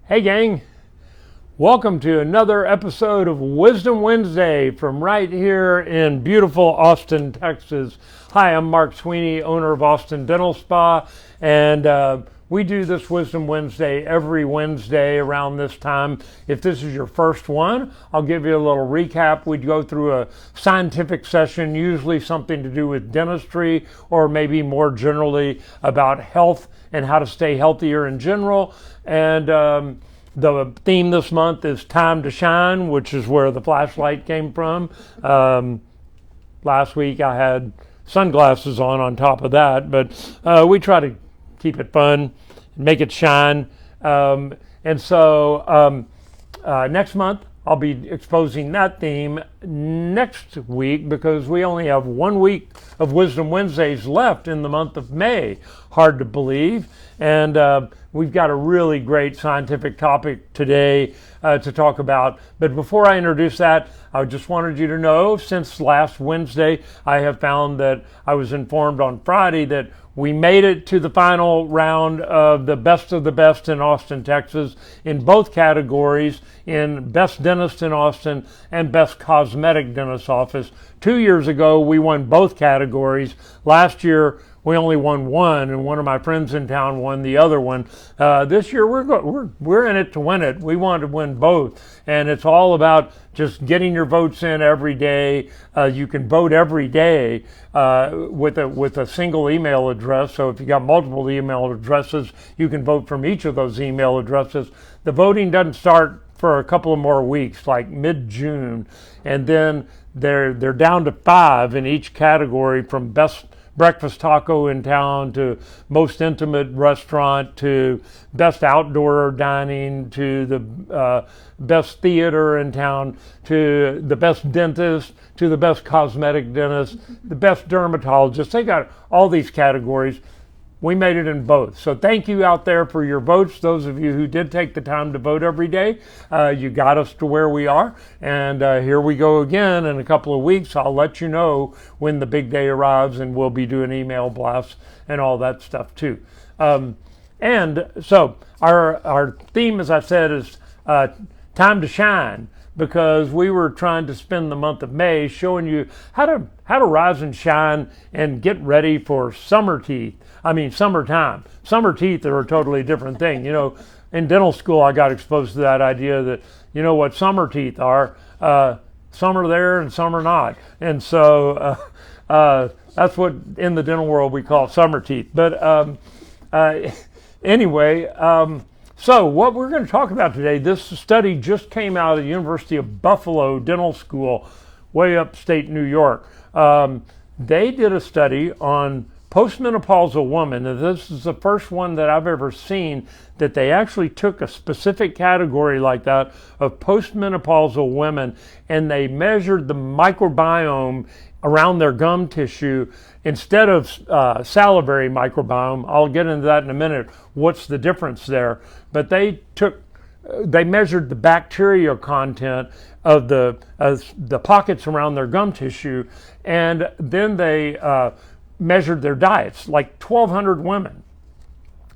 Hey gang, welcome to another episode of Wisdom Wednesday from right here in beautiful Austin, Texas. Hi, I'm Mark Sweeney, owner of Austin Dental Spa, and we do this Wisdom Wednesday every Wednesday around this time. If this is your first one, I'll give you a little recap. We'd go through a scientific session, usually something to do with dentistry or maybe more generally about health and how to stay healthier in general. And the theme this month is Time to Shine, which is where the flashlight came from. Last week I had sunglasses on top of that, but we try to keep it fun, make it shine. And so next month I'll be exposing that theme next week because we only have 1 week of Wisdom Wednesdays left in the month of May. Hard to believe. And we've got a really great scientific topic today to talk about. But before I introduce that, I just wanted you to know, since last Wednesday, I have found that I was informed on Friday that we made it to the final round of the best in Austin, Texas, in both categories, in Best Dentist in Austin and Best Cosmetic Dentist Office. 2 years ago, we won both categories. Last year, we only won one, and one of my friends in town won the other one. This year, we're in it to win it. We want to win both, and it's all about just getting your votes in every day. You can vote every day with a single email address. So if you got multiple email addresses, you can vote from each of those email addresses. The voting doesn't start for a couple of more weeks, like mid-June, and then they're down to 5 in each category, from best breakfast taco in town to most intimate restaurant to best outdoor dining to the best theater in town to the best dentist to the best cosmetic dentist, the best dermatologist. They got all these categories. We made it in both. So thank you out there for your votes. Those of you who did take the time to vote every day, you got us to where we are. And here we go again in a couple of weeks. I'll let you know when the big day arrives, and we'll be doing email blasts and all that stuff too. And so our theme, as I said, is Time to Shine, because we were trying to spend the month of May showing you how to rise and shine and get ready for summertime. Summer teeth are a totally different thing. You know, in dental school, I got exposed to that idea that, you know what summer teeth are. Some are there and some are not. And so that's what in the dental world we call summer teeth. But anyway, so what we're going to talk about today, this study just came out of the University of Buffalo Dental School, way upstate New York. They did a study on postmenopausal women, and this is the first one that I've ever seen that they actually took a specific category like that of postmenopausal women, and they measured the microbiome around their gum tissue instead of salivary microbiome. I'll get into that in a minute, what's the difference there. But they measured the bacteria content of the pockets around their gum tissue, and then they measured their diets, like 1,200 women,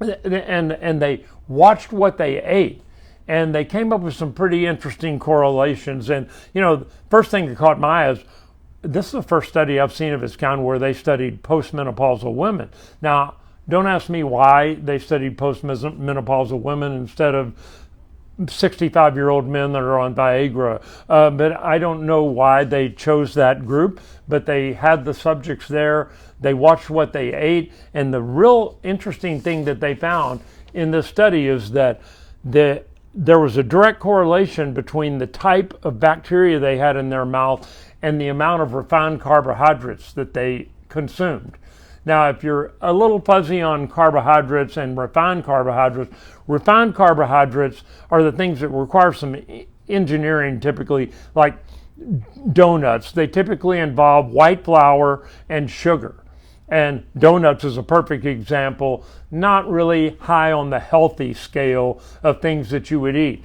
and they watched what they ate, and they came up with some pretty interesting correlations. And you know, the first thing that caught my eye is this is the first study I've seen of its kind where they studied postmenopausal women. Now, don't ask me why they studied postmenopausal women instead of 65-year-old men that are on Viagra, but I don't know why they chose that group, but they had the subjects there, they watched what they ate, and the real interesting thing that they found in this study is that there was a direct correlation between the type of bacteria they had in their mouth and the amount of refined carbohydrates that they consumed. Now, if you're a little fuzzy on carbohydrates and refined carbohydrates are the things that require some engineering typically, like donuts. They typically involve white flour and sugar. And donuts is a perfect example, not really high on the healthy scale of things that you would eat.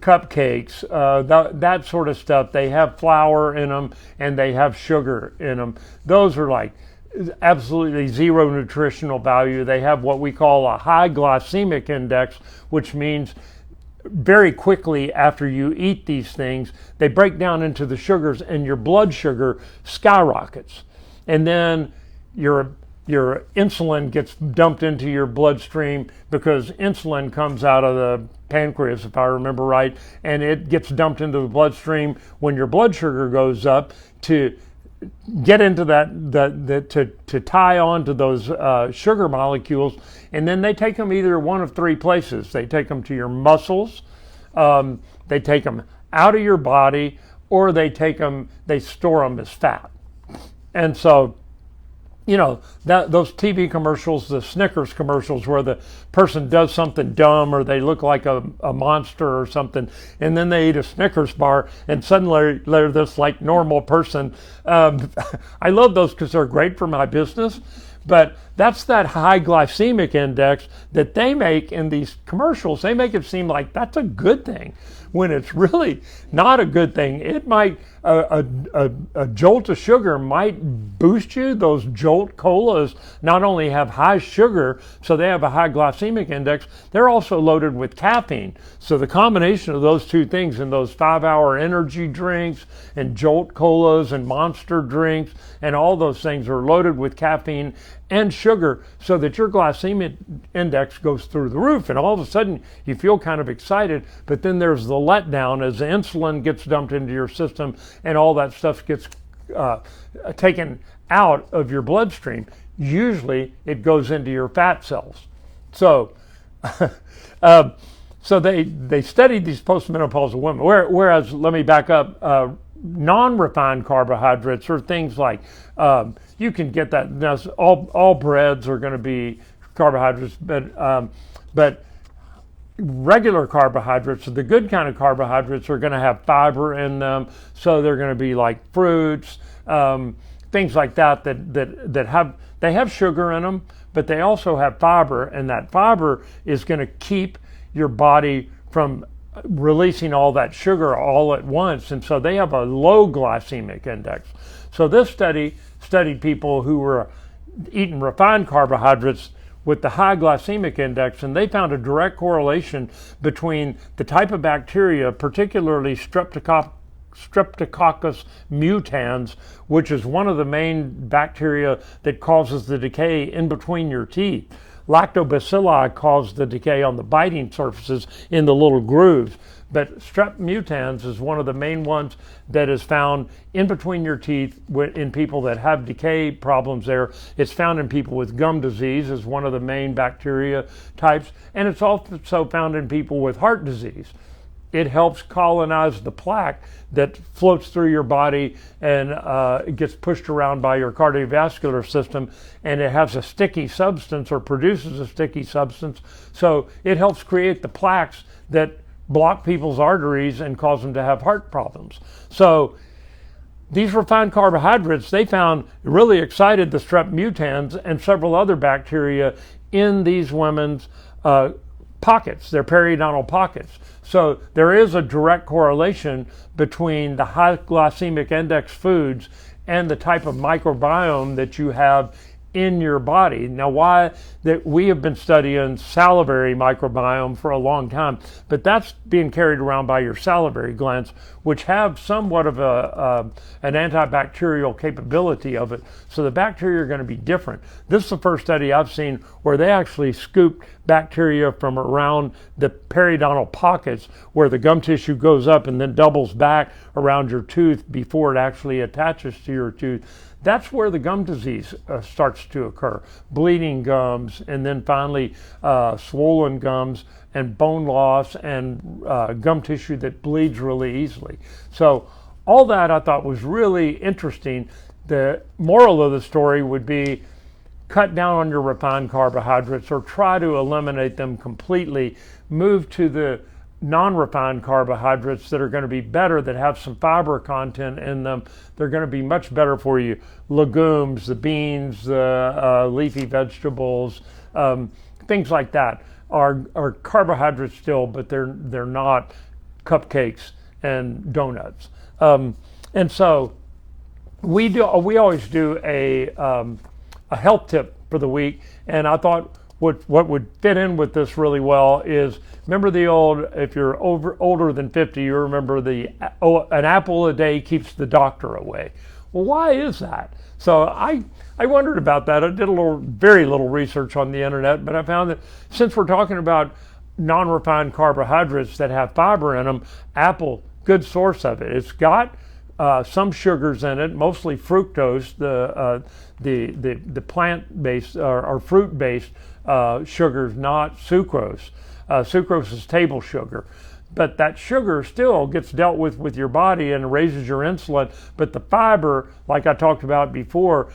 Cupcakes, that sort of stuff. They have flour in them and they have sugar in them. Those are like absolutely zero nutritional value. They have what we call a high glycemic index, which means very quickly after you eat these things, they break down into the sugars and your blood sugar skyrockets. And then your insulin gets dumped into your bloodstream because insulin comes out of the pancreas, if I remember right, and it gets dumped into the bloodstream when your blood sugar goes up to get into to tie on to those sugar molecules, and then they take them either one of three places. They take them to your muscles, they take them out of your body, or they store them as fat. And so, you know, those TV commercials, the Snickers commercials, where the person does something dumb or they look like a monster or something, and then they eat a Snickers bar and suddenly they're this like normal person. I love those because they're great for my business, but that's that high glycemic index that they make in these commercials. They make it seem like that's a good thing when it's really not a good thing. It might, a jolt of sugar might boost you. Those Jolt colas not only have high sugar, so they have a high glycemic index, they're also loaded with caffeine. So the combination of those two things in those 5-hour energy drinks and Jolt colas and Monster drinks and all those things are loaded with caffeine and sugar, so that your glycemic index goes through the roof, and all of a sudden you feel kind of excited. But then there's the letdown as the insulin gets dumped into your system and all that stuff gets taken out of your bloodstream. Usually it goes into your fat cells. So so they studied these postmenopausal women, whereas, let me back up, non-refined carbohydrates are things like, you can get that. Now, all breads are going to be carbohydrates, but regular carbohydrates, the good kind of carbohydrates, are going to have fiber in them. So they're going to be like fruits, things like that have sugar in them, but they also have fiber, and that fiber is going to keep your body from releasing all that sugar all at once, and so they have a low glycemic index. So this study studied people who were eating refined carbohydrates with the high glycemic index, and they found a direct correlation between the type of bacteria, particularly Streptococcus mutans, which is one of the main bacteria that causes the decay in between your teeth. Lactobacilli cause the decay on the biting surfaces in the little grooves, but Strep mutans is one of the main ones that is found in between your teeth in people that have decay problems there. It's found in people with gum disease as one of the main bacteria types, and it's also found in people with heart disease. It helps colonize the plaque that floats through your body and it gets pushed around by your cardiovascular system, and it has a sticky substance or produces a sticky substance. So it helps create the plaques that block people's arteries and cause them to have heart problems. So these refined carbohydrates, they found, really excited the Strep mutans and several other bacteria in these women's pockets, their periodontal pockets. So there is a direct correlation between the high glycemic index foods and the type of microbiome that you have in your body. Now, why that we have been studying salivary microbiome for a long time, but that's being carried around by your salivary glands, which have somewhat of an antibacterial capability of it. So the bacteria are going to be different. This is the first study I've seen where they actually scooped bacteria from around the periodontal pockets where the gum tissue goes up and then doubles back around your tooth before it actually attaches to your tooth. That's where the gum disease starts to occur. Bleeding gums, and then finally swollen gums and bone loss and gum tissue that bleeds really easily. So all that I thought was really interesting. The moral of the story would be cut down on your refined carbohydrates or try to eliminate them completely. Move to the non-refined carbohydrates that are going to be better, that have some fiber content in them. They're going to be much better for you. Legumes, the beans, the leafy vegetables, things like that are carbohydrates still, but they're not cupcakes and donuts. And so we always do a a health tip for the week, and I thought what would fit in with this really well is, remember the old, if you're older than 50, you remember an apple a day keeps the doctor away. Well, why is that? So I wondered about that. I did very little research on the internet, but I found that since we're talking about non-refined carbohydrates that have fiber in them, apple, good source of it. It's got some sugars in it, mostly fructose, the plant-based or fruit-based sugars, not sucrose. Sucrose is table sugar. But that sugar still gets dealt with your body and raises your insulin. But the fiber, like I talked about before,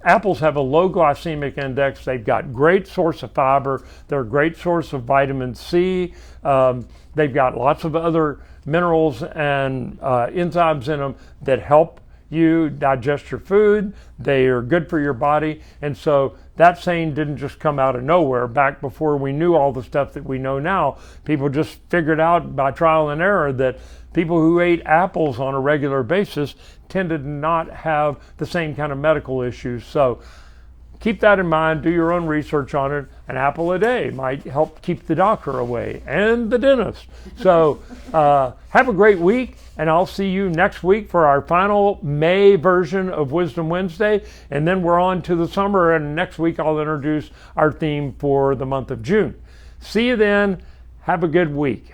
apples have a low glycemic index. They've got great source of fiber. They're a great source of vitamin C. They've got lots of other minerals and enzymes in them that help you digest your food. They are good for your body. And so that saying didn't just come out of nowhere. Back before we knew all the stuff that we know now, people just figured out by trial and error that people who ate apples on a regular basis tended to not have the same kind of medical issues. So keep that in mind. Do your own research on it. An apple a day might help keep the doctor away and the dentist. So have a great week, and I'll see you next week for our final May version of Wisdom Wednesday. And then we're on to the summer, and next week I'll introduce our theme for the month of June. See you then. Have a good week.